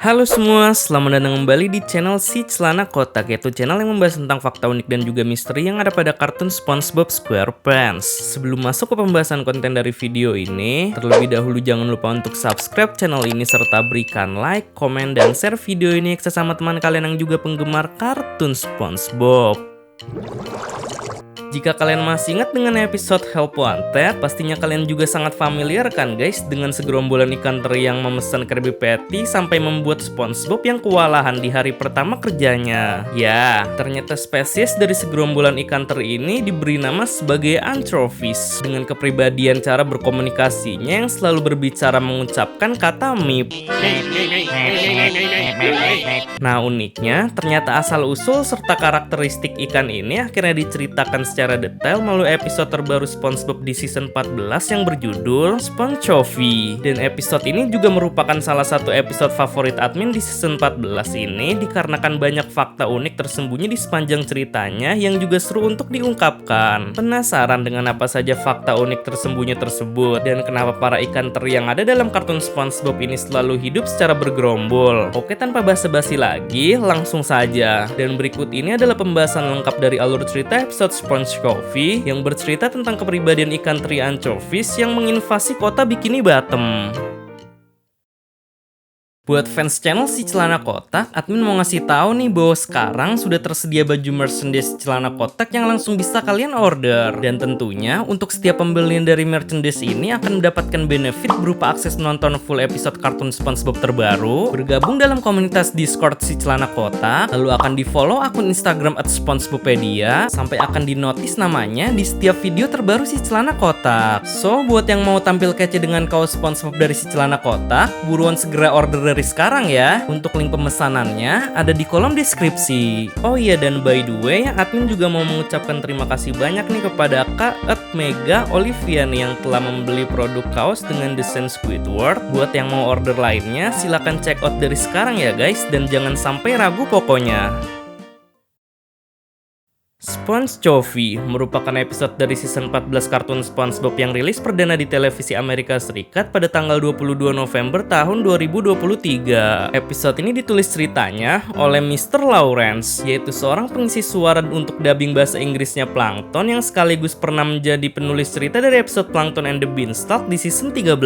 Halo semua, selamat datang kembali di channel Si Celana Kotak, yaitu channel yang membahas tentang fakta unik dan juga misteri yang ada pada kartun SpongeBob SquarePants. Sebelum masuk ke pembahasan konten dari video ini, terlebih dahulu jangan lupa untuk subscribe channel ini serta berikan like, komen, dan share video ini ke sesama teman kalian yang juga penggemar kartun SpongeBob. Jika kalian masih ingat dengan episode Help Wanted, pastinya kalian juga sangat familiar kan guys dengan segerombolan ikan teri yang memesan Krabby Patty sampai membuat SpongeBob yang kewalahan di hari pertama kerjanya. Ya, ternyata spesies dari segerombolan ikan teri ini diberi nama sebagai anchovies dengan kepribadian cara berkomunikasinya yang selalu berbicara mengucapkan kata meep. Nah uniknya, ternyata asal-usul serta karakteristik ikan ini akhirnya diceritakan secara detail melalui episode terbaru SpongeBob di season 14 yang berjudul SpongeChovy. Dan episode ini juga merupakan salah satu episode favorit admin di season 14 ini dikarenakan banyak fakta unik tersembunyi di sepanjang ceritanya yang juga seru untuk diungkapkan. Penasaran dengan apa saja fakta unik tersembunyi tersebut dan kenapa para ikan teri yang ada dalam kartun SpongeBob ini selalu hidup secara bergerombol? Oke, tanpa basa-basi lagi, langsung saja. Dan berikut ini adalah pembahasan lengkap dari alur cerita episode SpongeChovy yang bercerita tentang kepribadian ikan teri anchovies yang menginvasi kota Bikini Bottom. Buat fans channel Si Celana Kotak, admin mau ngasih tahu nih bahwa sekarang sudah tersedia baju merchandise Celana Kotak yang langsung bisa kalian order. Dan tentunya untuk setiap pembelian dari merchandise ini akan mendapatkan benefit berupa akses nonton full episode kartun SpongeBob terbaru, bergabung dalam komunitas Discord Si Celana Kotak, lalu akan di-follow akun Instagram @SpongeBopedia, sampai akan di-notice namanya di setiap video terbaru Si Celana Kotak. So, buat yang mau tampil kece dengan kaos SpongeBob dari Si Celana Kotak, buruan segera order dari sekarang ya. Untuk link pemesanannya ada di kolom deskripsi. Oh iya, dan by the way, admin juga mau mengucapkan terima kasih banyak nih kepada Kak Mega Olivian yang telah membeli produk kaos dengan desain Squidward. Buat yang mau order lainnya, silahkan check out dari sekarang ya guys, dan jangan sampai ragu pokoknya. SpongeChovy merupakan episode dari season 14 kartun SpongeBob yang rilis perdana di televisi Amerika Serikat pada tanggal 22 November tahun 2023. Episode ini ditulis ceritanya oleh Mr. Lawrence, yaitu seorang pengisi suara untuk dubbing bahasa Inggrisnya Plankton yang sekaligus pernah menjadi penulis cerita dari episode Plankton and the Beanstalk di season 13.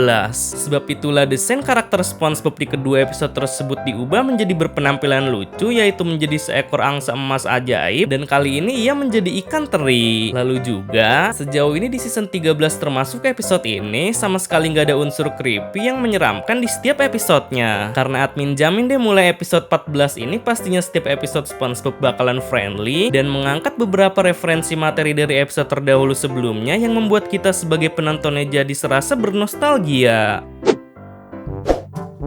Sebab itulah desain karakter SpongeBob di kedua episode tersebut diubah menjadi berpenampilan lucu, yaitu menjadi seekor angsa emas ajaib, dan kali ini ia menjadi ikan teri. Lalu juga, sejauh ini di season 13 termasuk episode ini, sama sekali nggak ada unsur creepy yang menyeramkan di setiap episodenya. Karena admin jamin deh mulai episode 14 ini pastinya setiap episode SpongeBob bakalan friendly dan mengangkat beberapa referensi materi dari episode terdahulu sebelumnya yang membuat kita sebagai penontonnya jadi serasa bernostalgia.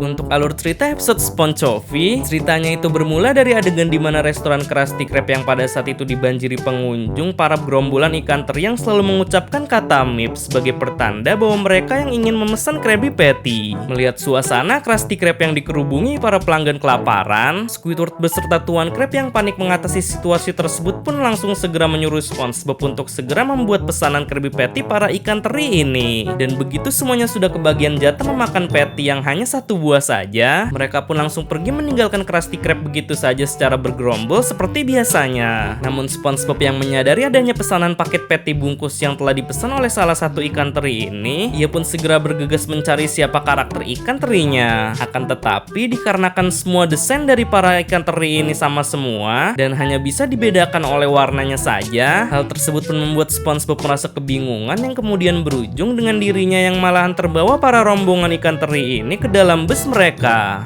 Untuk alur cerita episode SpongeChovy, ceritanya itu bermula dari adegan di mana restoran Krusty Krab yang pada saat itu dibanjiri pengunjung para gerombolan ikan teri yang selalu mengucapkan kata meep sebagai pertanda bahwa mereka yang ingin memesan Krabby Patty. Melihat suasana Krusty Krab yang dikerubungi para pelanggan kelaparan, Squidward beserta Tuan Krab yang panik mengatasi situasi tersebut pun langsung segera menyuruh SpongeBob untuk segera membuat pesanan Krabby Patty para ikan teri ini. Dan begitu semuanya sudah kebagian jatah memakan patty yang hanya satu buah saja, mereka pun langsung pergi meninggalkan Krusty Krab begitu saja secara bergerombol seperti biasanya. Namun SpongeBob yang menyadari adanya pesanan paket patty bungkus yang telah dipesan oleh salah satu ikan teri ini, ia pun segera bergegas mencari siapa karakter ikan terinya. Akan tetapi dikarenakan semua desain dari para ikan teri ini sama semua dan hanya bisa dibedakan oleh warnanya saja, hal tersebut pun membuat SpongeBob merasa kebingungan yang kemudian berujung dengan dirinya yang malahan terbawa para rombongan ikan teri ini ke dalam bus mereka.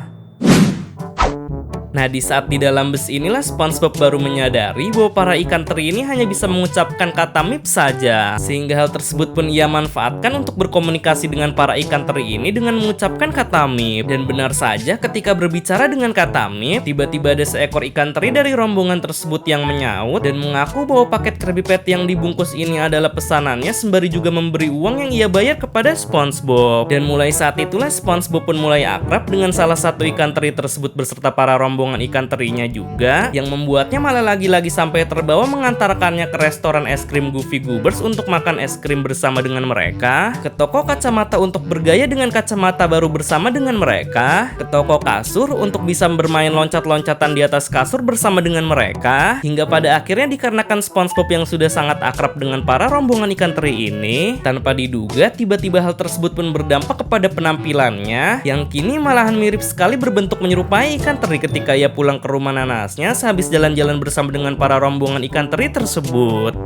Nah, di saat di dalam bus inilah SpongeBob baru menyadari bahwa para ikan teri ini hanya bisa mengucapkan kata meep saja. Sehingga hal tersebut pun ia manfaatkan untuk berkomunikasi dengan para ikan teri ini dengan mengucapkan kata meep. Dan benar saja ketika berbicara dengan kata meep, tiba-tiba ada seekor ikan teri dari rombongan tersebut yang menyaut dan mengaku bahwa paket Krabby Patty yang dibungkus ini adalah pesanannya, sembari juga memberi uang yang ia bayar kepada SpongeBob. Dan mulai saat itulah SpongeBob pun mulai akrab dengan salah satu ikan teri tersebut beserta para rombongan rombongan ikan terinya juga, yang membuatnya malah lagi-lagi sampai terbawa mengantarkannya ke restoran es krim Goofy Goobers untuk makan es krim bersama dengan mereka, ke toko kacamata untuk bergaya dengan kacamata baru bersama dengan mereka, ke toko kasur untuk bisa bermain loncat-loncatan di atas kasur bersama dengan mereka, hingga pada akhirnya dikarenakan SpongeBob yang sudah sangat akrab dengan para rombongan ikan teri ini, tanpa diduga tiba-tiba hal tersebut pun berdampak kepada penampilannya yang kini malahan mirip sekali berbentuk menyerupai ikan teri ketika ia pulang ke rumah nanasnya sehabis jalan-jalan bersama dengan para rombongan ikan teri tersebut.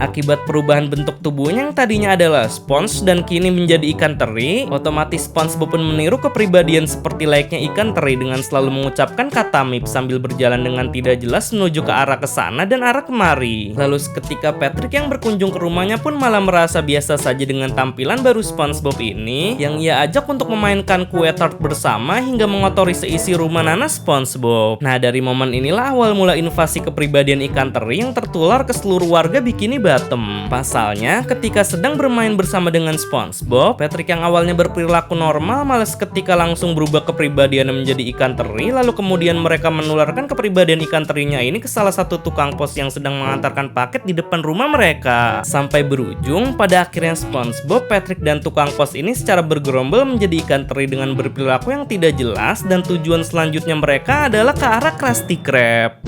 Akibat perubahan bentuk tubuhnya yang tadinya adalah spons dan kini menjadi ikan teri, otomatis SpongeBob pun meniru kepribadian seperti layaknya ikan teri dengan selalu mengucapkan kata mip sambil berjalan dengan tidak jelas menuju ke arah kesana dan arah kemari. Lalu seketika Patrick yang berkunjung ke rumahnya pun malah merasa biasa saja dengan tampilan baru SpongeBob ini, yang ia ajak untuk memainkan kue tart bersama hingga mengotori seisi rumah nanas SpongeBob. Nah, dari momen inilah awal mula invasi kepribadian ikan teri yang tertular ke seluruh warga Bikini Bottom. Pasalnya, ketika sedang bermain bersama dengan SpongeBob, Patrick yang awalnya berperilaku normal malah seketika langsung berubah kepribadiannya menjadi ikan teri, lalu kemudian mereka menularkan kepribadian ikan terinya ini ke salah satu tukang pos yang sedang mengantarkan paket di depan rumah mereka. Sampai berujung pada akhirnya SpongeBob, Patrick, dan tukang pos ini secara bergerombol menjadi ikan teri dengan berperilaku yang tidak jelas, dan tujuan selanjutnya mereka adalah ke arah Krusty Krab.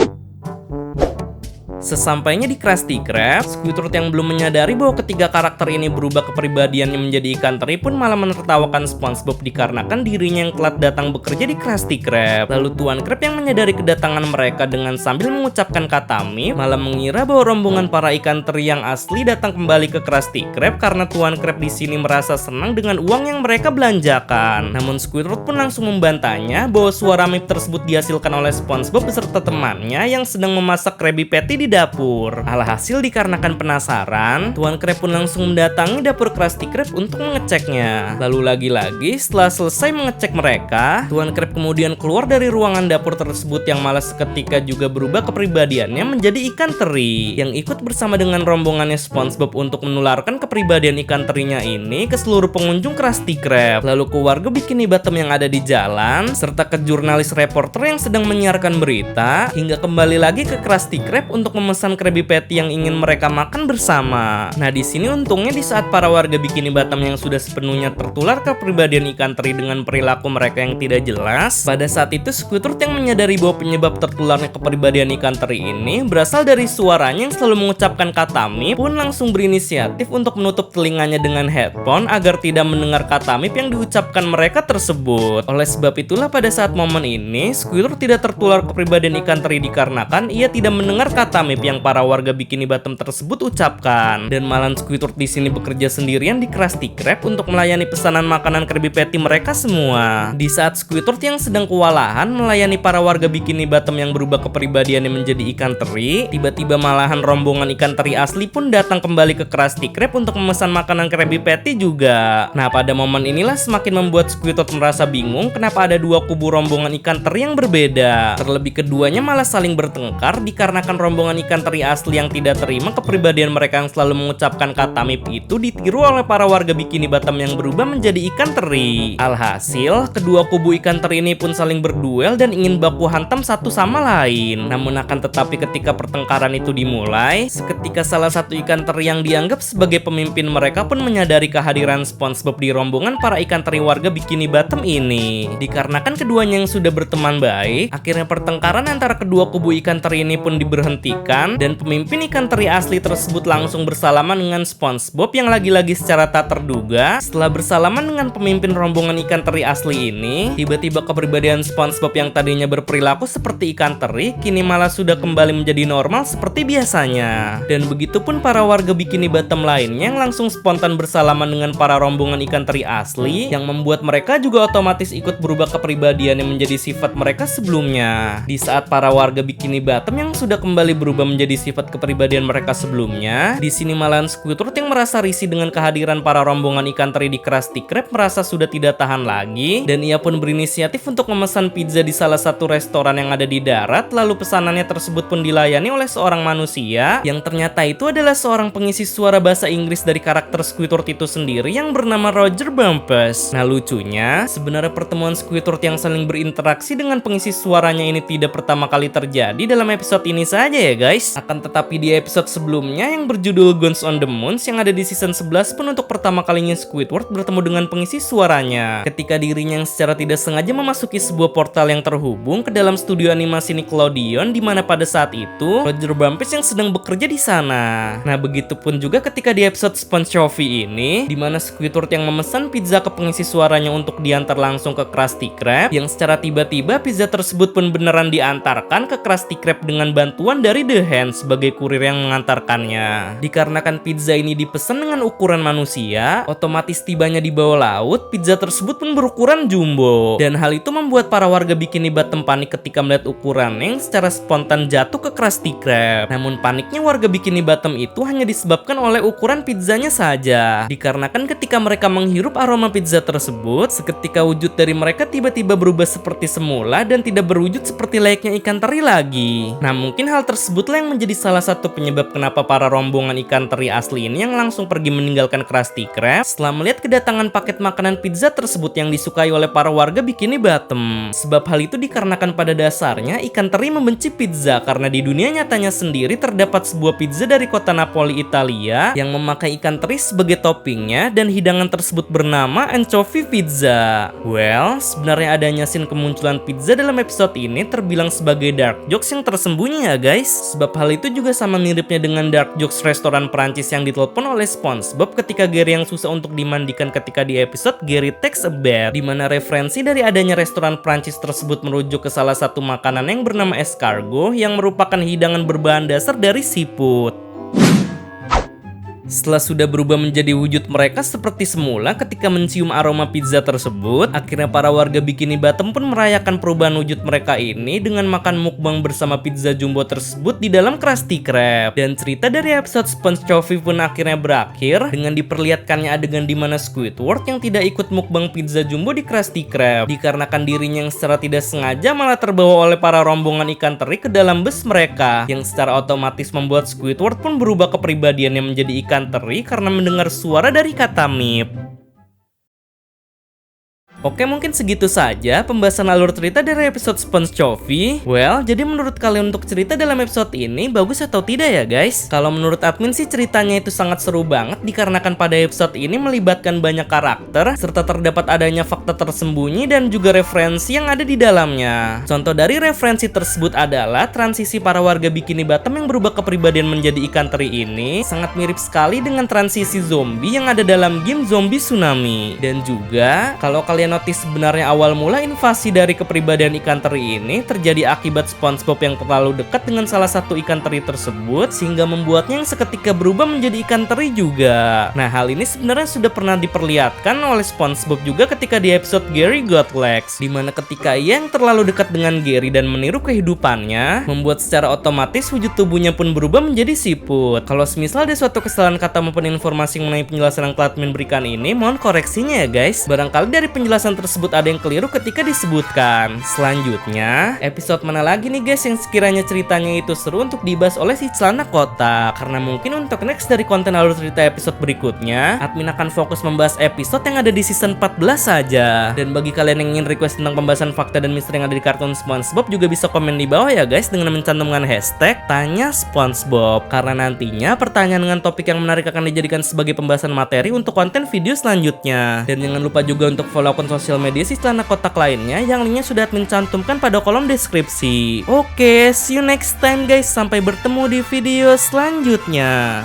Sesampainya di Krusty Krab, Squidward yang belum menyadari bahwa ketiga karakter ini berubah kepribadiannya menjadi ikan teri pun malah menertawakan SpongeBob dikarenakan dirinya yang telat datang bekerja di Krusty Krab. Lalu Tuan Krab yang menyadari kedatangan mereka dengan sambil mengucapkan kata mip, malah mengira bahwa rombongan para ikan teri yang asli datang kembali ke Krusty Krab karena Tuan Krab di sini merasa senang dengan uang yang mereka belanjakan. Namun Squidward pun langsung membantahnya bahwa suara mip tersebut dihasilkan oleh SpongeBob beserta temannya yang sedang memasak Krabby Patty di dapur. Alhasil dikarenakan penasaran, Tuan Krab pun langsung mendatangi dapur Krusty Krab untuk mengeceknya. Lalu lagi-lagi setelah selesai mengecek mereka, Tuan Krab kemudian keluar dari ruangan dapur tersebut yang malah seketika juga berubah kepribadiannya menjadi ikan teri, yang ikut bersama dengan rombongannya SpongeBob untuk menularkan kepribadian ikan terinya ini ke seluruh pengunjung Krusty Krab, lalu ke warga Bikini Bottom yang ada di jalan, serta ke jurnalis reporter yang sedang menyiarkan berita, hingga kembali lagi ke Krusty Krab untuk memesan Krabby Patty yang ingin mereka makan bersama. Nah, di sini untungnya di saat para warga Bikini Bottom yang sudah sepenuhnya tertular kepribadian ikan teri dengan perilaku mereka yang tidak jelas, pada saat itu Squidward yang menyadari bahwa penyebab tertularnya kepribadian ikan teri ini berasal dari suaranya yang selalu mengucapkan kata mip, pun langsung berinisiatif untuk menutup telinganya dengan headphone agar tidak mendengar kata mip yang diucapkan mereka tersebut. Oleh sebab itulah pada saat momen ini Squidward tidak tertular kepribadian ikan teri dikarenakan ia tidak mendengar kata mip yang para warga Bikini Bottom tersebut ucapkan. Dan malah Squidward di sini bekerja sendirian di Krusty Krab untuk melayani pesanan makanan Krabby Patty mereka semua. Di saat Squidward yang sedang kewalahan melayani para warga Bikini Bottom yang berubah kepribadiannya menjadi ikan teri, tiba-tiba malahan rombongan ikan teri asli pun datang kembali ke Krusty Krab untuk memesan makanan Krabby Patty juga. Nah, pada momen inilah semakin membuat Squidward merasa bingung kenapa ada dua kubu rombongan ikan teri yang berbeda. Terlebih keduanya malah saling bertengkar dikarenakan rombongan ikan teri asli yang tidak terima kepribadian mereka yang selalu mengucapkan kata mip itu ditiru oleh para warga Bikini Bottom yang berubah menjadi ikan teri. Alhasil, kedua kubu ikan teri ini pun saling berduel dan ingin baku hantam satu sama lain. Namun akan tetapi ketika pertengkaran itu dimulai, seketika salah satu ikan teri yang dianggap sebagai pemimpin mereka pun menyadari kehadiran SpongeBob di rombongan para ikan teri warga Bikini Bottom ini. Dikarenakan keduanya yang sudah berteman baik, akhirnya pertengkaran antara kedua kubu ikan teri ini pun diberhentikan dan pemimpin ikan teri asli tersebut langsung bersalaman dengan SpongeBob yang lagi-lagi secara tak terduga setelah bersalaman dengan pemimpin rombongan ikan teri asli ini, tiba-tiba kepribadian SpongeBob yang tadinya berperilaku seperti ikan teri kini malah sudah kembali menjadi normal seperti biasanya. Dan begitupun para warga Bikini Bottom lainnya yang langsung spontan bersalaman dengan para rombongan ikan teri asli, yang membuat mereka juga otomatis ikut berubah kepribadian yang menjadi sifat mereka sebelumnya. Di saat para warga Bikini Bottom yang sudah kembali berubah berubah menjadi sifat kepribadian mereka sebelumnya. Di sini malahan Squidward yang merasa risih dengan kehadiran para rombongan ikan teri di Krusty Krab merasa sudah tidak tahan lagi, dan ia pun berinisiatif untuk memesan pizza di salah satu restoran yang ada di darat. Lalu pesanannya tersebut pun dilayani oleh seorang manusia yang ternyata itu adalah seorang pengisi suara bahasa Inggris dari karakter Squidward itu sendiri yang bernama Roger Bumpus. Nah lucunya, sebenarnya pertemuan Squidward yang saling berinteraksi dengan pengisi suaranya ini tidak pertama kali terjadi dalam episode ini saja ya guys. Akan tetapi di episode sebelumnya yang berjudul Ghosts on the Moons yang ada di season 11 pun untuk pertama kalinya Squidward bertemu dengan pengisi suaranya ketika dirinya yang secara tidak sengaja memasuki sebuah portal yang terhubung ke dalam studio animasi Nickelodeon, di mana pada saat itu Roger Bumpus yang sedang bekerja di sana. Nah begitupun juga ketika di episode SpongeBob ini, di mana Squidward yang memesan pizza ke pengisi suaranya untuk diantar langsung ke Krusty Krab, yang secara tiba-tiba pizza tersebut pun beneran diantarkan ke Krusty Krab dengan bantuan dari The Hand sebagai kurir yang mengantarkannya. Dikarenakan pizza ini dipesan dengan ukuran manusia, otomatis tibanya di bawah laut, pizza tersebut pun berukuran jumbo. Dan hal itu membuat para warga Bikini Bottom panik ketika melihat ukuran yang secara spontan jatuh ke Krusty Krab. Namun paniknya warga Bikini Bottom itu hanya disebabkan oleh ukuran pizzanya saja. Dikarenakan ketika mereka menghirup aroma pizza tersebut, seketika wujud dari mereka tiba-tiba berubah seperti semula dan tidak berwujud seperti layaknya ikan teri lagi. Nah mungkin hal tersebutlah yang menjadi salah satu penyebab kenapa para rombongan ikan teri asli ini yang langsung pergi meninggalkan Krusty Krab setelah melihat kedatangan paket makanan pizza tersebut yang disukai oleh para warga Bikini Bottom. Sebab hal itu dikarenakan pada dasarnya ikan teri membenci pizza karena di dunia nyatanya sendiri terdapat sebuah pizza dari kota Napoli, Italia yang memakai ikan teri sebagai toppingnya, dan hidangan tersebut bernama anchovy pizza. Well, sebenarnya adanya scene kemunculan pizza dalam episode ini terbilang sebagai dark jokes yang tersembunyi ya guys. Sebab hal itu juga sama miripnya dengan dark jokes restoran Prancis yang ditelepon oleh SpongeBob ketika Gary yang susah untuk dimandikan ketika di episode Gary Takes a Bath, di mana referensi dari adanya restoran Prancis tersebut merujuk ke salah satu makanan yang bernama escargot yang merupakan hidangan berbahan dasar dari seafood. Setelah sudah berubah menjadi wujud mereka seperti semula ketika mencium aroma pizza tersebut, akhirnya para warga Bikini Bottom pun merayakan perubahan wujud mereka ini dengan makan mukbang bersama pizza jumbo tersebut di dalam Krusty Krab. Dan cerita dari episode SpongeBob pun akhirnya berakhir dengan diperlihatkannya adegan di mana Squidward yang tidak ikut mukbang pizza jumbo di Krusty Krab dikarenakan dirinya yang secara tidak sengaja malah terbawa oleh para rombongan ikan teri ke dalam bus mereka, yang secara otomatis membuat Squidward pun berubah kepribadiannya menjadi ikan teri karena mendengar suara dari kata Mip. Oke, mungkin segitu saja pembahasan alur cerita dari episode SpongeBob. Well, jadi menurut kalian untuk cerita dalam episode ini bagus atau tidak ya guys? Kalau menurut admin sih ceritanya itu sangat seru banget dikarenakan pada episode ini melibatkan banyak karakter serta terdapat adanya fakta tersembunyi dan juga referensi yang ada di dalamnya. Contoh dari referensi tersebut adalah transisi para warga Bikini Bottom yang berubah kepribadian menjadi ikan teri ini sangat mirip sekali dengan transisi zombie yang ada dalam game Zombie Tsunami. Dan juga kalau kalian notice sebenarnya awal mula invasi dari kepribadian ikan teri ini terjadi akibat SpongeBob yang terlalu dekat dengan salah satu ikan teri tersebut sehingga membuatnya yang seketika berubah menjadi ikan teri juga. Nah hal ini sebenarnya sudah pernah diperlihatkan oleh SpongeBob juga ketika di episode Gary Got Legs, dimana ketika ia yang terlalu dekat dengan Gary dan meniru kehidupannya membuat secara otomatis wujud tubuhnya pun berubah menjadi siput. Kalau semisal ada suatu kesalahan kata maupun informasi mengenai penjelasan yang telah admin berikan ini, mohon koreksinya ya guys. Barangkali dari penjelasan tersebut ada yang keliru ketika disebutkan. Selanjutnya, episode mana lagi nih guys yang sekiranya ceritanya itu seru untuk dibahas oleh si Celana Kotak? Karena mungkin untuk next dari konten alur cerita episode berikutnya, admin akan fokus membahas episode yang ada di season 14 saja. Dan bagi kalian yang ingin request tentang pembahasan fakta dan misteri yang ada di kartun SpongeBob juga bisa komen di bawah ya guys dengan mencantumkan hashtag Tanya SpongeBob. Karena nantinya pertanyaan dengan topik yang menarik akan dijadikan sebagai pembahasan materi untuk konten video selanjutnya. Dan jangan lupa juga untuk follow akun sosial media si Celana Kotak lainnya yang linknya sudah admin cantumkan pada kolom deskripsi. Oke, see you next time guys. Sampai bertemu di video selanjutnya.